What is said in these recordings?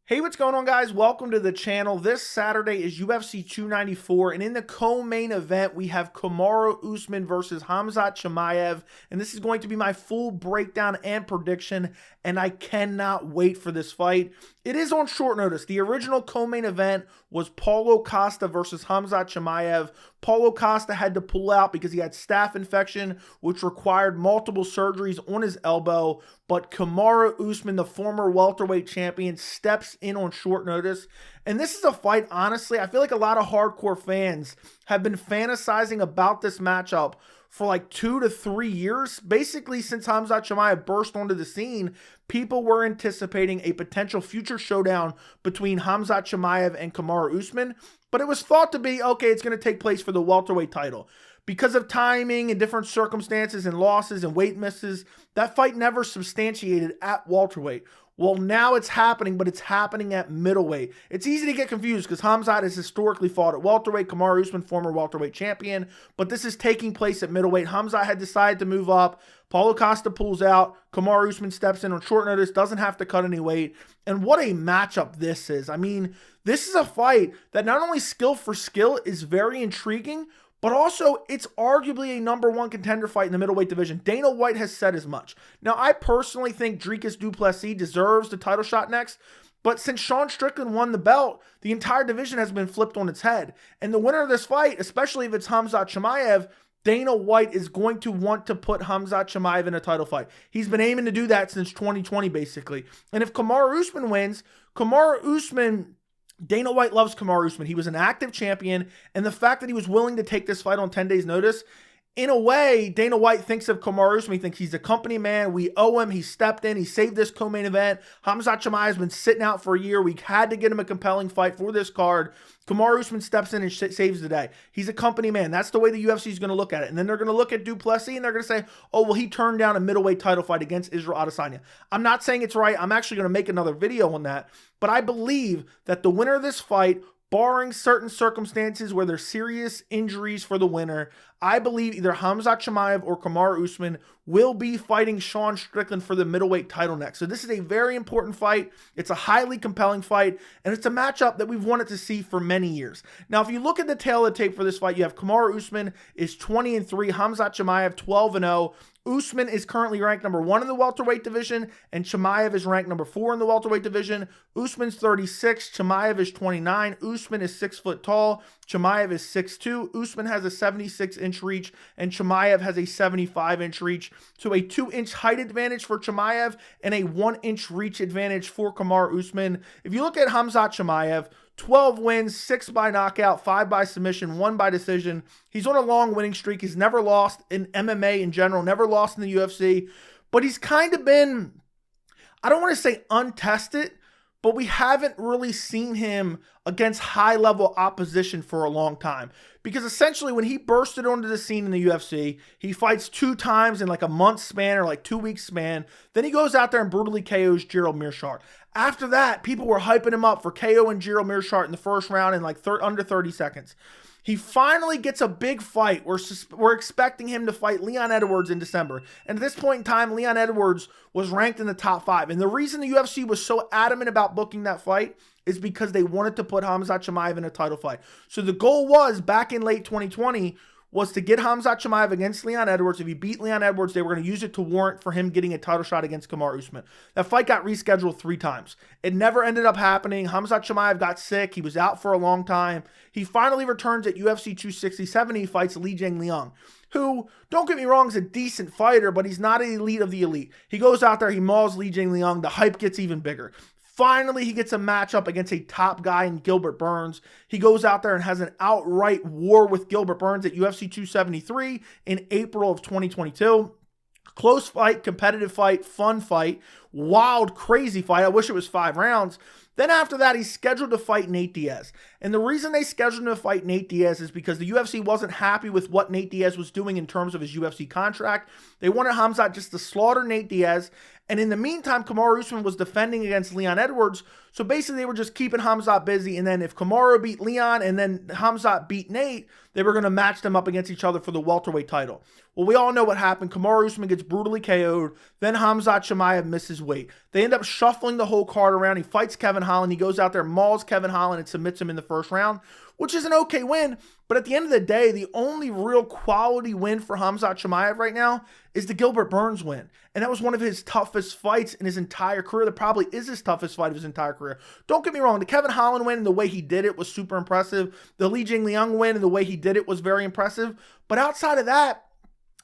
Hey, what's going on, guys? Welcome to the channel. This Saturday is UFC 294, and in the co-main event, we have Kamaru Usman versus Khamzat Chimaev, and this is going to be my full breakdown and prediction, and I cannot wait for this fight. It is on short notice. The original co-main event was Paulo Costa versus Khamzat Chimaev. Paulo Costa had to pull out because he had staph infection, which required multiple surgeries on his elbow. But Kamaru Usman, the former welterweight champion, steps in on short notice. And this is a fight, honestly, I feel like a lot of hardcore fans have been fantasizing about this matchup for like 2 to 3 years. Basically, since Khamzat Chimaev burst onto the scene, people were anticipating a potential future showdown between Khamzat Chimaev and Kamaru Usman. But it was thought to be, okay, it's going to take place for the welterweight title. Because of timing and different circumstances and losses and weight misses, that fight never substantiated at welterweight. Well, now it's happening, but it's happening at middleweight. It's easy to get confused because Khamzat has historically fought at welterweight. Kamaru Usman, former welterweight champion, but this is taking place at middleweight. Khamzat had decided to move up. Paulo Costa pulls out. Kamaru Usman steps in on short notice, doesn't have to cut any weight. And what a matchup this is. I mean, this is a fight that not only skill for skill is very intriguing, but also, it's arguably a #1 contender fight in the middleweight division. Dana White has said as much. Now, I personally think Dricus du Plessis deserves the title shot next, but since Sean Strickland won the belt, the entire division has been flipped on its head. And the winner of this fight, especially if it's Khamzat Chimaev, Dana White is going to want to put Khamzat Chimaev in a title fight. He's been aiming to do that since 2020, basically. And if Kamaru Usman wins, Dana White loves Kamaru Usman. He was an active champion, and the fact that he was willing to take this fight on 10 days' notice, in a way, Dana White thinks of Kamaru Usman. He thinks he's a company man. We owe him. He stepped in. He saved this co-main event. Khamzat Chimaev has been sitting out for a year. We had to get him a compelling fight for this card. Kamaru Usman steps in and saves the day. He's a company man. That's the way the UFC is going to look at it. And then they're going to look at du Plessis and they're going to say, oh, well, he turned down a middleweight title fight against Israel Adesanya. I'm not saying it's right. I'm actually going to make another video on that. But I believe that the winner of this fight, barring certain circumstances where there's serious injuries for the winner, I believe either Khamzat Chimaev or Kamaru Usman will be fighting Sean Strickland for the middleweight title next. So this is a very important fight. It's a highly compelling fight, and it's a matchup that we've wanted to see for many years. Now, if you look at the tail of the tape for this fight, you have Kamaru Usman is 20-3, Khamzat Chimaev 12-0. Usman is currently ranked #1 in the welterweight division, and Chimaev is ranked #4 in the welterweight division. Usman's 36, Chimaev is 29. Usman is 6 foot tall, Chimaev is 6'2". Usman has a 76-inch reach, and Chimaev has a 75-inch reach. So a 2-inch height advantage for Chimaev and a 1-inch reach advantage for Kamaru Usman. If you look at Khamzat Chimaev, 12 wins, 6 by knockout, 5 by submission, 1 by decision. He's on a long winning streak. He's never lost in MMA in general, never lost in the UFC. But he's kind of been, I don't want to say untested, but we haven't really seen him against high-level opposition for a long time. Because essentially, when he bursted onto the scene in the UFC, he fights 2 times in like a month span or like 2 weeks span. Then he goes out there and brutally KOs Gerald Meerschaert. After that, people were hyping him up for KOing Gerald Meerschaert in the first round in like under 30 seconds. He finally gets a big fight. We're expecting him to fight Leon Edwards in December. And at this point in time, Leon Edwards was ranked in the top 5. And the reason the UFC was so adamant about booking that fight is because they wanted to put Khamzat Chimaev in a title fight. So the goal was, back in late 2020, was to get Khamzat Chimaev against Leon Edwards. If he beat Leon Edwards, they were going to use it to warrant for him getting a title shot against Kamaru Usman. That fight got rescheduled 3 times. It never ended up happening. Khamzat Chimaev got sick. He was out for a long time. He finally returns at UFC 267. He fights Li Jingliang, who, don't get me wrong, is a decent fighter, but he's not an elite of the elite. He goes out there, he mauls Li Jingliang. The hype gets even bigger. Finally, he gets a matchup against a top guy in Gilbert Burns. He goes out there and has an outright war with Gilbert Burns at UFC 273 in April of 2022. Close fight, competitive fight, fun fight, wild, crazy fight. I wish it was 5 rounds. Then after that, he's scheduled to fight Nate Diaz. And the reason they scheduled him to fight Nate Diaz is because the UFC wasn't happy with what Nate Diaz was doing in terms of his UFC contract. They wanted Khamzat just to slaughter Nate Diaz. And in the meantime, Kamaru Usman was defending against Leon Edwards. So basically they were just keeping Khamzat busy. And then if Kamaru beat Leon and then Khamzat beat Nate, they were going to match them up against each other for the welterweight title. Well, we all know what happened. Kamaru Usman gets brutally KO'd. Then Khamzat Chimaev misses weight. They end up shuffling the whole card around. He fights Kevin Holland. He goes out there, mauls Kevin Holland, and submits him in the first round, which is an okay win. But at the end of the day, the only real quality win for Khamzat Chimaev right now is the Gilbert Burns win. And that was one of his toughest fights in his entire career. That probably is his toughest fight of his entire career. Don't get me wrong. The Kevin Holland win and the way he did it was super impressive. The Li Jingliang win and the way he did it was very impressive. But outside of that,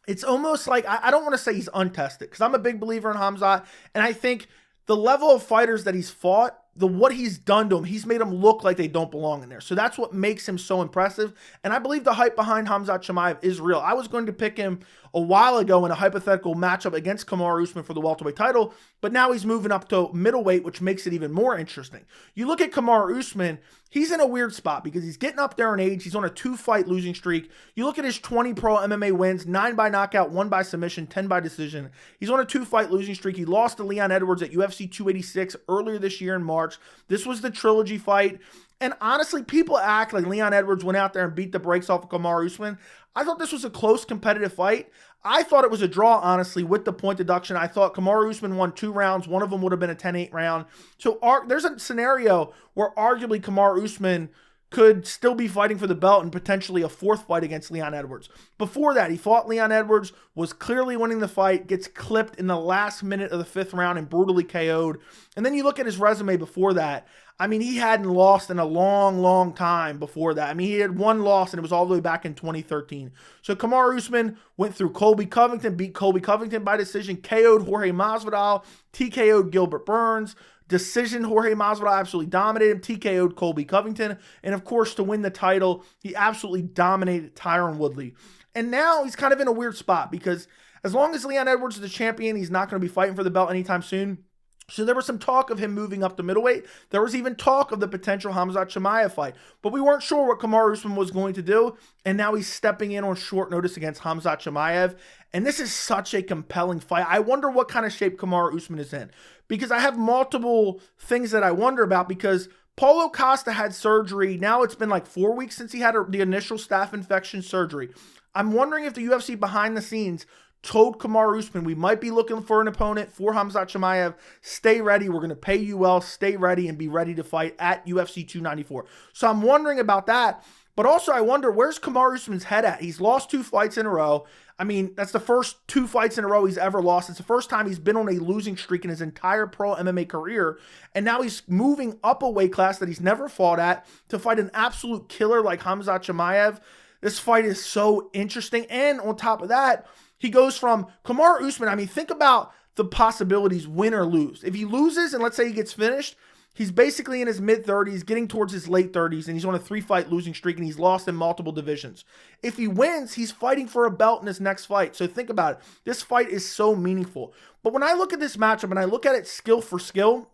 it's almost like, I don't want to say he's untested, because I'm a big believer in Khamzat. And I think the level of fighters that he's fought, what he's done to him, he's made them look like they don't belong in there. So that's what makes him so impressive. And I believe the hype behind Khamzat Chimaev is real. I was going to pick him a while ago in a hypothetical matchup against Kamaru Usman for the welterweight title, but now he's moving up to middleweight, which makes it even more interesting. You look at Kamaru Usman, he's in a weird spot because he's getting up there in age. He's on a 2-fight losing streak. You look at his 20 pro MMA wins, 9 by knockout, 1 by submission, 10 by decision. He's on a 2-fight losing streak. He lost to Leon Edwards at UFC 286 earlier this year in March. This was the trilogy fight. And honestly, people act like Leon Edwards went out there and beat the brakes off of Kamaru Usman. I thought this was a close competitive fight. I thought it was a draw, honestly, with the point deduction. I thought Kamaru Usman won 2 rounds. One of them would have been a 10-8 round. So there's a scenario where arguably Kamaru Usman could still be fighting for the belt and potentially a 4th fight against Leon Edwards. Before that, he fought Leon Edwards, was clearly winning the fight, gets clipped in the last minute of the 5th round and brutally KO'd. And then you look at his resume before that. I mean, he hadn't lost in a long, long time before that. I mean, he had 1 loss, and it was all the way back in 2013. So Kamaru Usman went through Colby Covington, beat Colby Covington by decision, KO'd Jorge Masvidal, TKO'd Gilbert Burns, decision Jorge Masvidal absolutely dominated him, TKO'd Colby Covington, and of course, to win the title, he absolutely dominated Tyron Woodley. And now he's kind of in a weird spot because as long as Leon Edwards is the champion, he's not going to be fighting for the belt anytime soon. So there was some talk of him moving up to middleweight. There was even talk of the potential Khamzat Chimaev fight. But we weren't sure what Kamaru Usman was going to do. And now he's stepping in on short notice against Khamzat Chimaev. And this is such a compelling fight. I wonder what kind of shape Kamaru Usman is in. Because I have multiple things that I wonder about. Because Paulo Costa had surgery. Now it's been like 4 weeks since he had the initial staph infection surgery. I'm wondering if the UFC behind the scenes told Kamaru Usman, we might be looking for an opponent for Khamzat Chimaev. Stay ready. We're going to pay you well. Stay ready and be ready to fight at UFC 294. So I'm wondering about that. But also I wonder, where's Kamaru Usman's head at? He's lost 2 fights in a row. I mean, that's the first 2 fights in a row he's ever lost. It's the first time he's been on a losing streak in his entire pro MMA career. And now he's moving up a weight class that he's never fought at to fight an absolute killer like Khamzat Chimaev. This fight is so interesting. And on top of that, he goes from Kamaru Usman. I mean, think about the possibilities, win or lose. If he loses and let's say he gets finished, he's basically in his mid-30s, getting towards his late 30s, and he's on a 3-fight losing streak, and he's lost in multiple divisions. If he wins, he's fighting for a belt in his next fight. So think about it. This fight is so meaningful. But when I look at this matchup and I look at it skill for skill,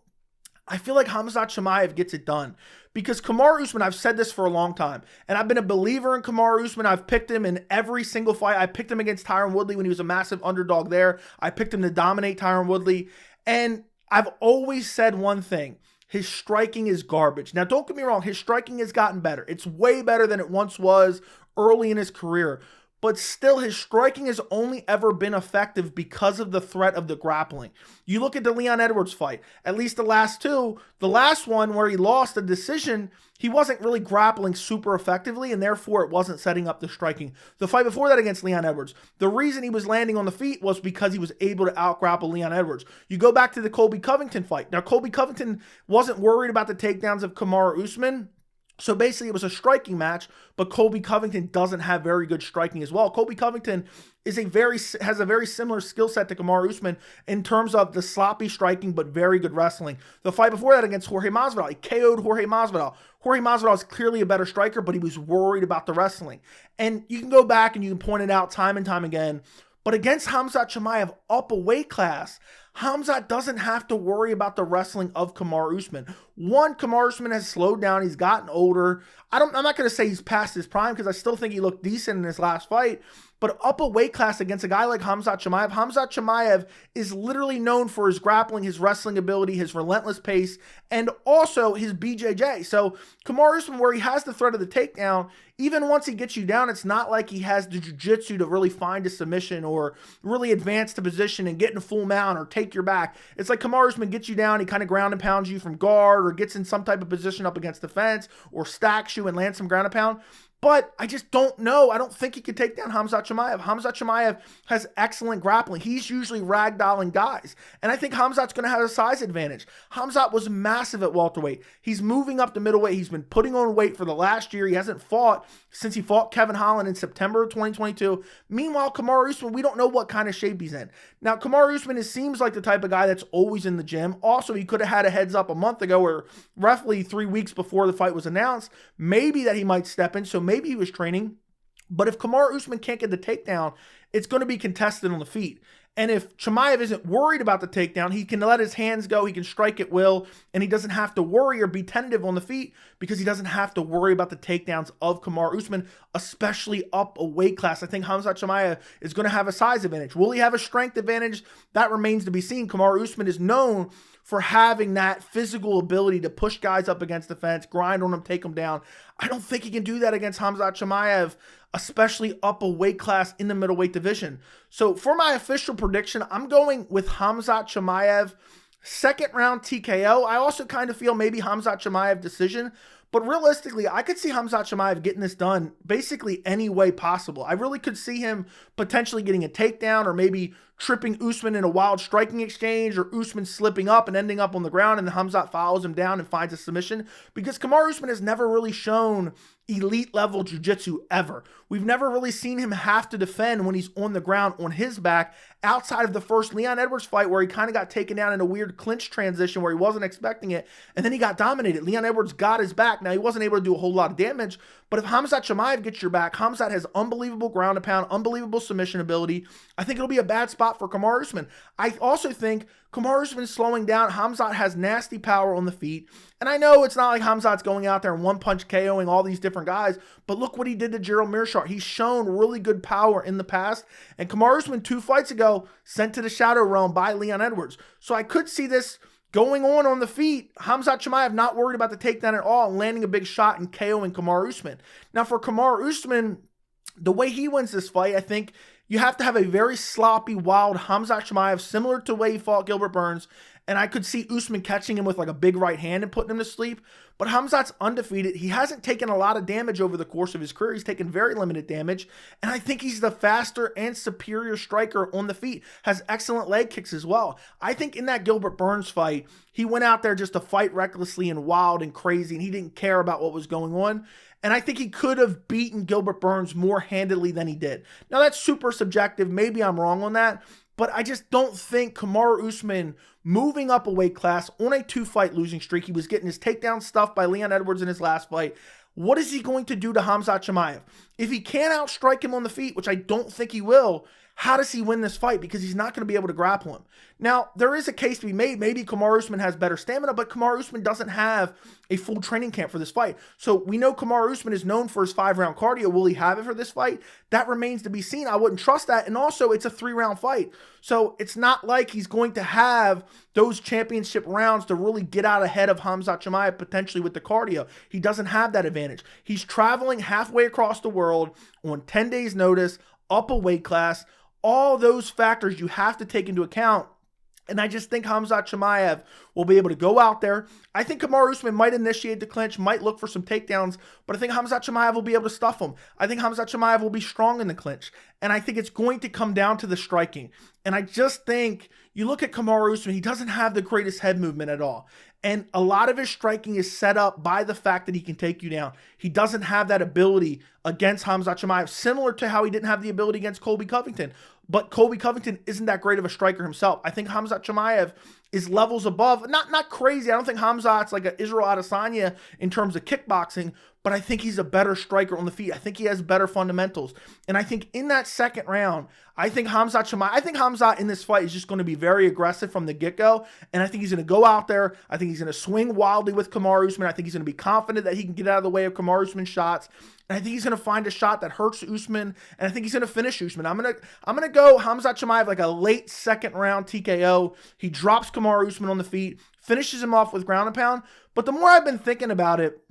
I feel like Khamzat Chimaev gets it done. Because Kamaru Usman, I've said this for a long time, and I've been a believer in Kamaru Usman. I've picked him in every single fight. I picked him against Tyron Woodley when he was a massive underdog there. I picked him to dominate Tyron Woodley. And I've always said one thing. His striking is garbage. Now, don't get me wrong. His striking has gotten better. It's way better than it once was early in his career. But still, his striking has only ever been effective because of the threat of the grappling. You look at the Leon Edwards fight, at least the last 2. The last one where he lost a decision, he wasn't really grappling super effectively, and therefore it wasn't setting up the striking. The fight before that against Leon Edwards, the reason he was landing on the feet was because he was able to out-grapple Leon Edwards. You go back to the Colby Covington fight. Now, Colby Covington wasn't worried about the takedowns of Kamaru Usman. So basically, it was a striking match, but Colby Covington doesn't have very good striking as well. Colby Covington has a very similar skill set to Kamaru Usman in terms of the sloppy striking, but very good wrestling. The fight before that against Jorge Masvidal, he KO'd Jorge Masvidal. Jorge Masvidal is clearly a better striker, but he was worried about the wrestling. And you can go back and you can point it out time and time again. But against Khamzat Chimaev, up a weight class, Khamzat doesn't have to worry about the wrestling of Kamaru Usman. One, Kamaru Usman has slowed down. He's gotten older. I'm not going to say he's past his prime because I still think he looked decent in his last fight. But up a weight class against a guy like Khamzat Chimaev is literally known for his grappling, his wrestling ability, his relentless pace, and also his BJJ. So Kamaru Usman, where he has the threat of the takedown, even once he gets you down, it's not like he has the jiu-jitsu to really find a submission or really advance the position and get in a full mount or take your back. It's like Kamaru Usman gets you down, he kind of ground and pounds you from guard or gets in some type of position up against the fence or stacks you and lands some ground and pound. But I just don't know. I don't think he could take down Khamzat Chimaev. Khamzat Chimaev has excellent grappling. He's usually ragdolling guys. And I think Khamzat's going to have a size advantage. Khamzat was massive at welterweight. He's moving up to middleweight. He's been putting on weight for the last year. He hasn't fought since he fought Kevin Holland in September of 2022. Meanwhile, Kamaru Usman, we don't know what kind of shape he's in. Now, Kamaru Usman seems like the type of guy that's always in the gym. Also, he could have had a heads up a month ago or roughly 3 weeks before the fight was announced. Maybe that he might step in. So maybe he was training. But if Kamaru Usman can't get the takedown, it's going to be contested on the feet. And if Chimaev isn't worried about the takedown, he can let his hands go, he can strike at will, and he doesn't have to worry or be tentative on the feet because he doesn't have to worry about the takedowns of Kamaru Usman, especially up a weight class. I think Khamzat Chimaev is going to have a size advantage. Will he have a strength advantage? That remains to be seen. Kamaru Usman is known for having that physical ability to push guys up against the fence, grind on them, take them down. I don't think he can do that against Khamzat Chimaev, especially up a weight class in the middleweight division. So for my official prediction, I'm going with Khamzat Chimaev, second round TKO. I also kind of feel maybe Khamzat Chimaev decision, but realistically, I could see Khamzat Chimaev getting this done basically any way possible. I really could see him potentially getting a takedown or maybe tripping Usman in a wild striking exchange or Usman slipping up and ending up on the ground and Khamzat follows him down and finds a submission because Kamaru Usman has never really shown elite level jiu-jitsu ever. We've never really seen him have to defend when he's on the ground on his back outside of the first Leon Edwards fight where he kind of got taken down in a weird clinch transition where he wasn't expecting it and then he got dominated. Leon Edwards got his back. Now he wasn't able to do a whole lot of damage, but if Khamzat Chimaev gets your back, Khamzat has unbelievable ground and pound, unbelievable submission ability. I think it'll be a bad spot for Kamaru Usman. I also think Kamaru Usman slowing down. Khamzat has nasty power on the feet. And I know it's not like Khamzat's going out there and one-punch KOing all these different guys, but look what he did to Gerald Meerschaert. He's shown really good power in the past. And Kamaru Usman 2 fights ago sent to the Shadow Realm by Leon Edwards. So I could see this going on the feet. Khamzat Chimaev not worried about the takedown at all and landing a big shot and KOing Kamaru Usman. Now for Kamaru Usman, the way he wins this fight, I think you have to have a very sloppy, wild Khamzat Chimaev, similar to the way he fought Gilbert Burns. And I could see Usman catching him with like a big right hand and putting him to sleep. But Khamzat's undefeated. He hasn't taken a lot of damage over the course of his career. He's taken very limited damage. And I think he's the faster and superior striker on the feet. Has excellent leg kicks as well. I think in that Gilbert Burns fight, he went out there just to fight recklessly and wild and crazy. And he didn't care about what was going on. And I think he could have beaten Gilbert Burns more handedly than he did. Now, that's super subjective. Maybe I'm wrong on that. But I just don't think Kamaru Usman moving up a weight class on a 2-fight losing streak. He was getting his takedown stuffed by Leon Edwards in his last fight. What is he going to do to Khamzat Chimaev? If he can't outstrike him on the feet, which I don't think he will, how does he win this fight? Because he's not going to be able to grapple him. Now, there is a case to be made. Maybe Kamaru Usman has better stamina, but Kamaru Usman doesn't have a full training camp for this fight. So we know Kamaru Usman is known for his 5-round cardio. Will he have it for this fight? That remains to be seen. I wouldn't trust that. And also, it's a 3-round fight. So it's not like he's going to have those championship rounds to really get out ahead of Khamzat Chimaev potentially with the cardio. He doesn't have that advantage. He's traveling halfway across the world on 10 days notice, up a weight class. All those factors you have to take into account. And I just think Khamzat Chimaev will be able to go out there. I think Kamaru Usman might initiate the clinch, might look for some takedowns, but I think Khamzat Chimaev will be able to stuff him. I think Khamzat Chimaev will be strong in the clinch. And I think it's going to come down to the striking. And I just think, you look at Kamaru Usman, he doesn't have the greatest head movement at all. And a lot of his striking is set up by the fact that he can take you down. He doesn't have that ability against Khamzat Chimaev, similar to how he didn't have the ability against Colby Covington. But Colby Covington isn't that great of a striker himself. I think Khamzat Chimaev is levels above. Not crazy. I don't think Khamzat's like an Israel Adesanya in terms of kickboxing, but but I think he's a better striker on the feet. I think he has better fundamentals. And I think in that second round, I think Khamzat in this fight is just going to be very aggressive from the get-go. And I think he's going to go out there. I think he's going to swing wildly with Kamaru Usman. I think he's going to be confident that he can get out of the way of Kamaru Usman's shots. And I think he's going to find a shot that hurts Usman. And I think he's going to finish Usman. I'm going to go Khamzat Chimaev like a late second round TKO. He drops Kamaru Usman on the feet, finishes him off with ground and pound. But the more I've been thinking about it,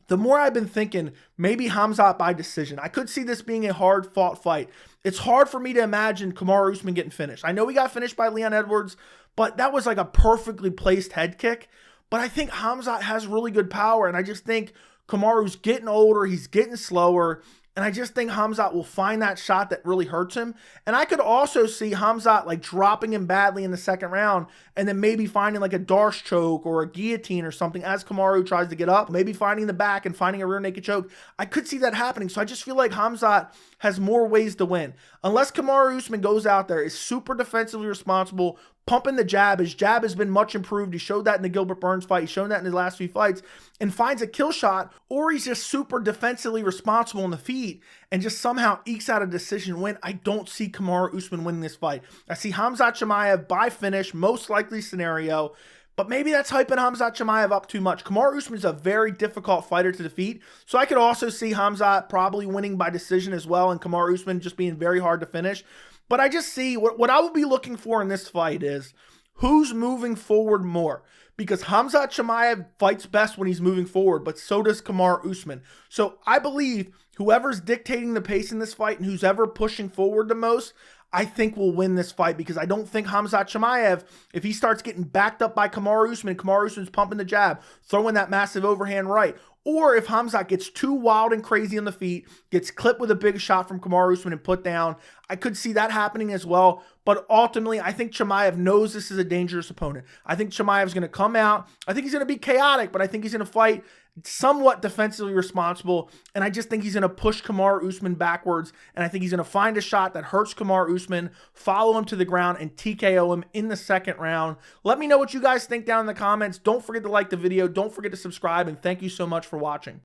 the more I've been thinking maybe Khamzat by decision. I could see this being a hard-fought fight. It's hard for me to imagine Kamaru Usman getting finished. I know he got finished by Leon Edwards, but that was like a perfectly placed head kick. But I think Khamzat has really good power, and I just think Kamaru's getting older, he's getting slower, and I just think Khamzat will find that shot that really hurts him. And I could also see Khamzat like dropping him badly in the second round and then maybe finding like a Darce choke or a guillotine or something as Kamaru tries to get up, maybe finding the back and finding a rear naked choke. I could see that happening. So I just feel like Khamzat has more ways to win. Unless Kamaru Usman goes out there, is super defensively responsible, pumping the jab. His jab has been much improved. He showed that in the Gilbert Burns fight. He's shown that in his last few fights, and finds a kill shot, or he's just super defensively responsible on the feet and just somehow ekes out a decision win. I don't see Kamaru Usman winning this fight. I see Khamzat Chimaev by finish, most likely scenario. But maybe that's hyping Khamzat Chimaev up too much. Kamaru Usman is a very difficult fighter to defeat. So I could also see Khamzat probably winning by decision as well, and Kamaru Usman just being very hard to finish. But I just see what I would be looking for in this fight is who's moving forward more. Because Khamzat Chimaev fights best when he's moving forward, but so does Kamaru Usman. So I believe whoever's dictating the pace in this fight and who's ever pushing forward the most, I think will win this fight, because I don't think Khamzat Chimaev, if he starts getting backed up by Kamaru Usman's pumping the jab, throwing that massive overhand right, or if Khamzat gets too wild and crazy on the feet, gets clipped with a big shot from Kamaru Usman and put down, I could see that happening as well. But ultimately, I think Chimaev knows this is a dangerous opponent. I think Chimaev's going to come out. I think he's going to be chaotic, but I think he's going to fight somewhat defensively responsible. And I just think he's going to push Kamaru Usman backwards. And I think he's going to find a shot that hurts Kamaru Usman, follow him to the ground, and TKO him in the second round. Let me know what you guys think down in the comments. Don't forget to like the video. Don't forget to subscribe. And thank you so much for watching.